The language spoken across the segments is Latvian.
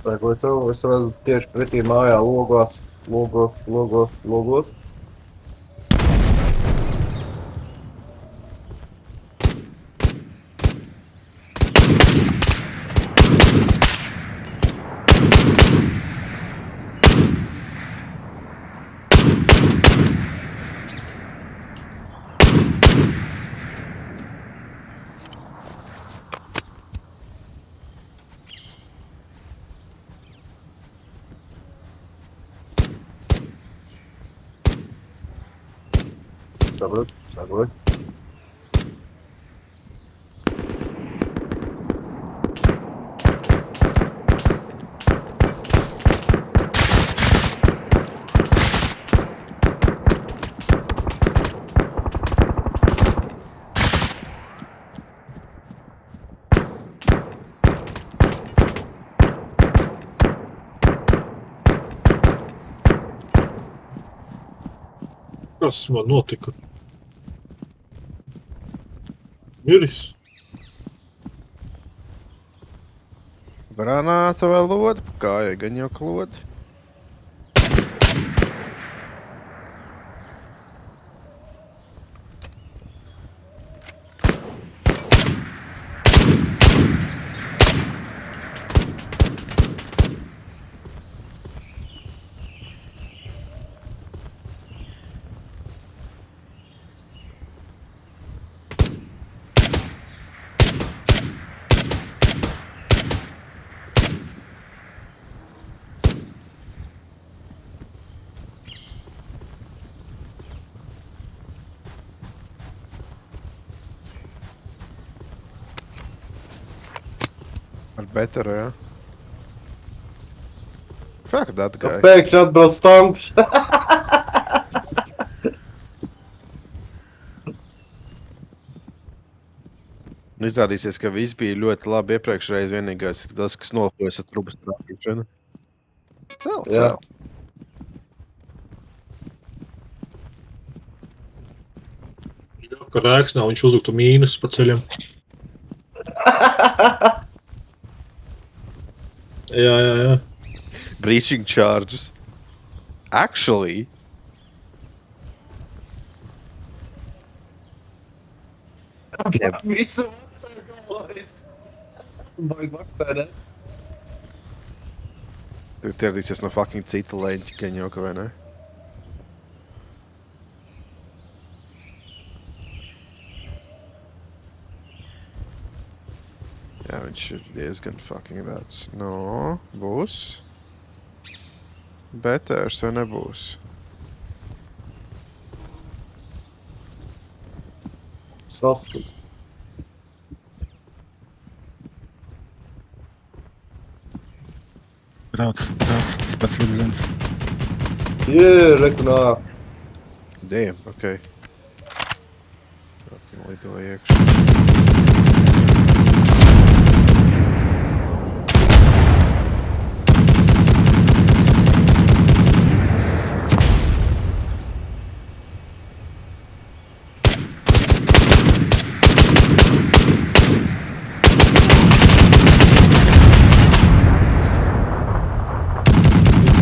Sekoju tev, es redzu tieši pretī mājā logos. Saprotu. Kas man notika? Miris. Granāta vai lodi? Kājai gan jau klodi. Ar beteru, jā? Fuck, that guy. Pēkšņi atbrauc tanks. Izrādīsies, ka viss bija ļoti labi iepriekšreiz, vienīgais ir tas, kas nolpojas ar trupas trāpīšanu. Cel. Ka rēks nav, viņš uzliktu mīnus pa ceļam. Jā. Breaching charges. Actually. Visu galvojas. Baigi maksā, ne? Tu ieradīsies no fucking cita leņķa, Keņoka, vai ne? Jā, viņš ir diezgan fucking rāds. No, būs. Betērs vai nebūs? Sasu. Brauc, tas pats virzens. Reku nāk. Damn, okay. Fucking lido iekšā.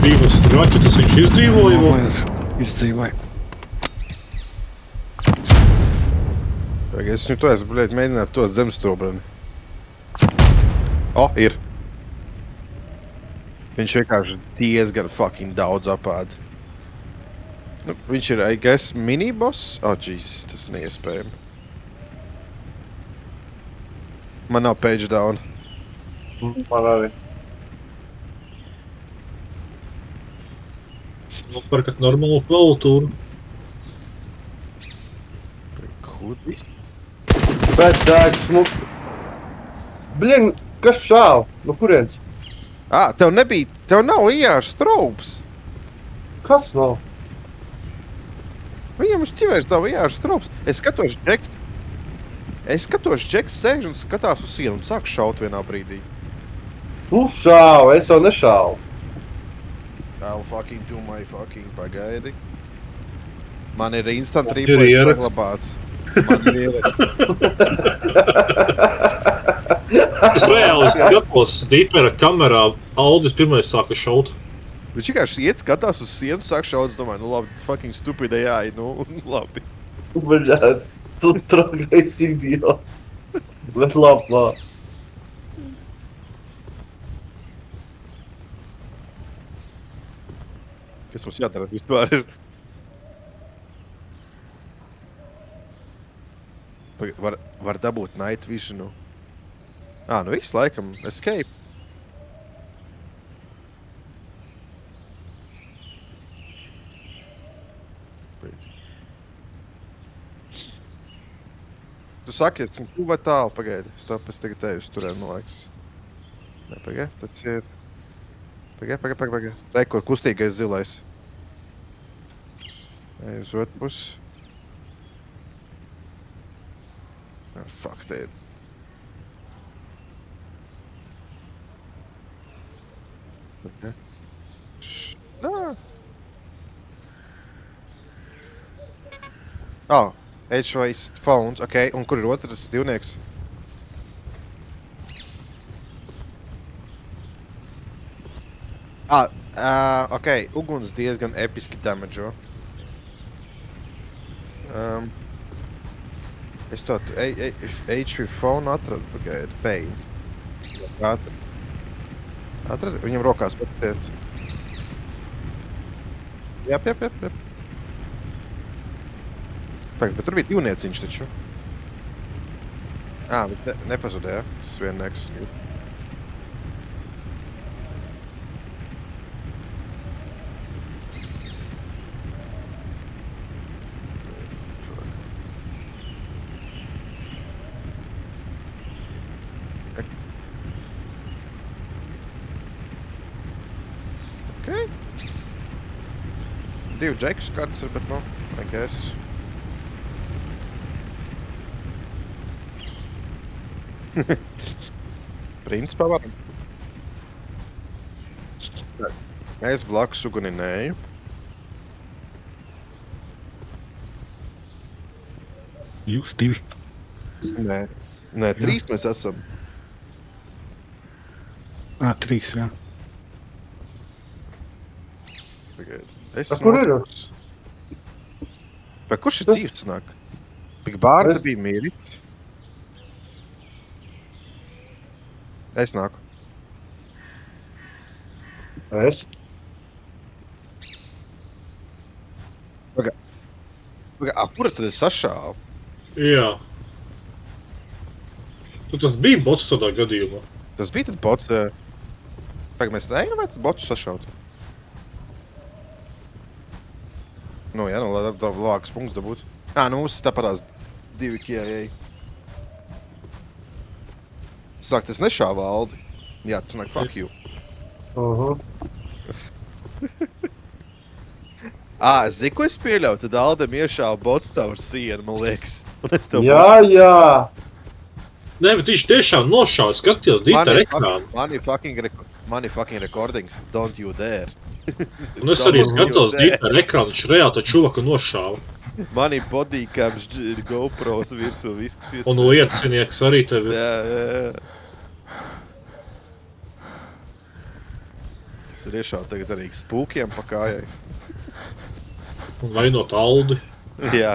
Divas raķetes viņš izdzīvoja vēl. Izdzīvoja. Es viņu to esmu, bļēt, mēģināt to zemestrobrani. Ir. Viņš vienkārši diezgan fucking daudz apāda. Nu, viņš ir, I guess, miniboss? Jeez, tas neiespējami. Man nav page down. Man arī. Nopērkat normālu klaviatūru. Kudis? Pēc dēļ smuki. Blin, kas šāv? No kurienes? Tev nav ījārs straups. Kas nav? Viņam uz ķivērs nav ījārs straups. Es skatos, Džeks sēž un skatās uz sienu un sāk šaut vienā brīdī. Tu šāv, es jau nešāvu. I'll fucking do my fucking pagaidi. Man ir instant Ir replay ieraksts. saglabāts. Man ir ieraksts. Es reāli skatos dīpera kamerā, Aldis pirmais sāka šaut. Viņš vienkārši iet, skatās uz sienu, sāk šaut, es domāju, nu labi, tas fucking stupid AI, nu labi. Bļāt, tu trakais idiots. Bet labi, labi. Kas mums jādara vispār ir? Var dabūt night visionu. Nu viss laikam, escape. Tu saki, esmu tu vai tālu, pagaidi. Stop, es tagad tevi uzturēju, man liekas. Nē, pagaidi, tas ir... Pagaidi. Re, kur kustīgais zilais. Ej uz otru pusi. Fuck, te ir. Okay. H-Voice phones, ok. Un kur ir otrs divnieks? Ok. Uguns diezgan episki damage'o. Es to HV phone atradu, pagaidi, pain. Atradu, viņam rokās paties. Jep. Pagaid, bet tur bija divnieciņš taču. Bet nepazudēja, tas viennieks. Okay. Divu džekus kartas ir, bet nu, I guess. Principā varam. Es blakus uguninēju. Jūs divi. Nē, trīs mēs esam. 3, jā. Es Kur ir? Bet kurš ir dzīvs nāk? Pik bārda bija mīris. Es nāku. Es? Kura tad es sašāvu? Jā. Tu tas bija bots tādā gadījumā. Tas bija tad bots. Pagaid, mēs neejam, vai tas bots sašaut? Nu, jā, lai labāks punkts dabūt. Mums tāpatās 2 KIA. Sāk, tas nešāva Aldi. Jā, tas nāk, fuck you. Es zinu, ko es pieļauju, tad Aldam iešāva bots caur sienu, man liekas. Jā. Nē, bet viņš tiešām nošāva, skatījās dīpera ekrānu. Money fucking recordings, don't you dare. Un es arī skatos dīpera ekrānu, viņš reāli tā čuvaka nošāva. Money bodycams, GoPros virsū, viss, kas iespējams. Un liecinieks arī tevi. Jā. Es varu iešāvu tagad arī spūkiem pa kājai. Un vainot Aldi. Jā.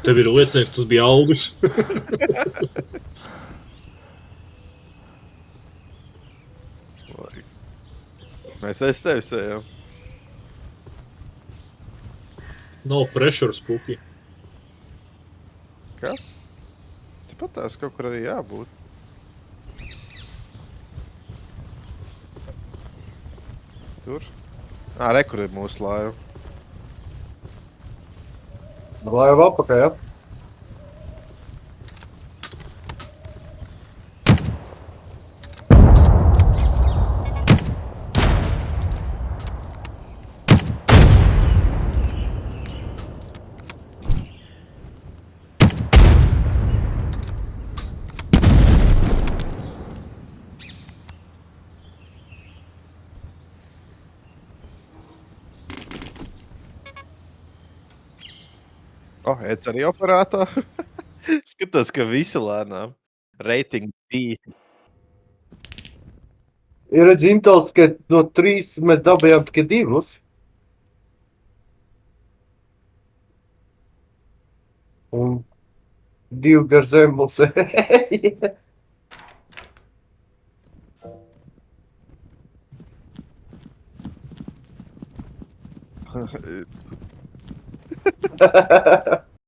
Tev ir liecinieks, tas bija Aldis. Mēs aiz tevis ejam. Nav pressure spūki. Kā? Tāpat tās kaut kur arī jābūt. Tur. Re, kur ir mūsu laiva. Laiva apakaļ, jā? Eds arī operātā. Skatās, ka visi lēnām. Rating 2. Ir dzintals, ka no 3 mēs dabējām tikai 2. Un 2 gar zem mums.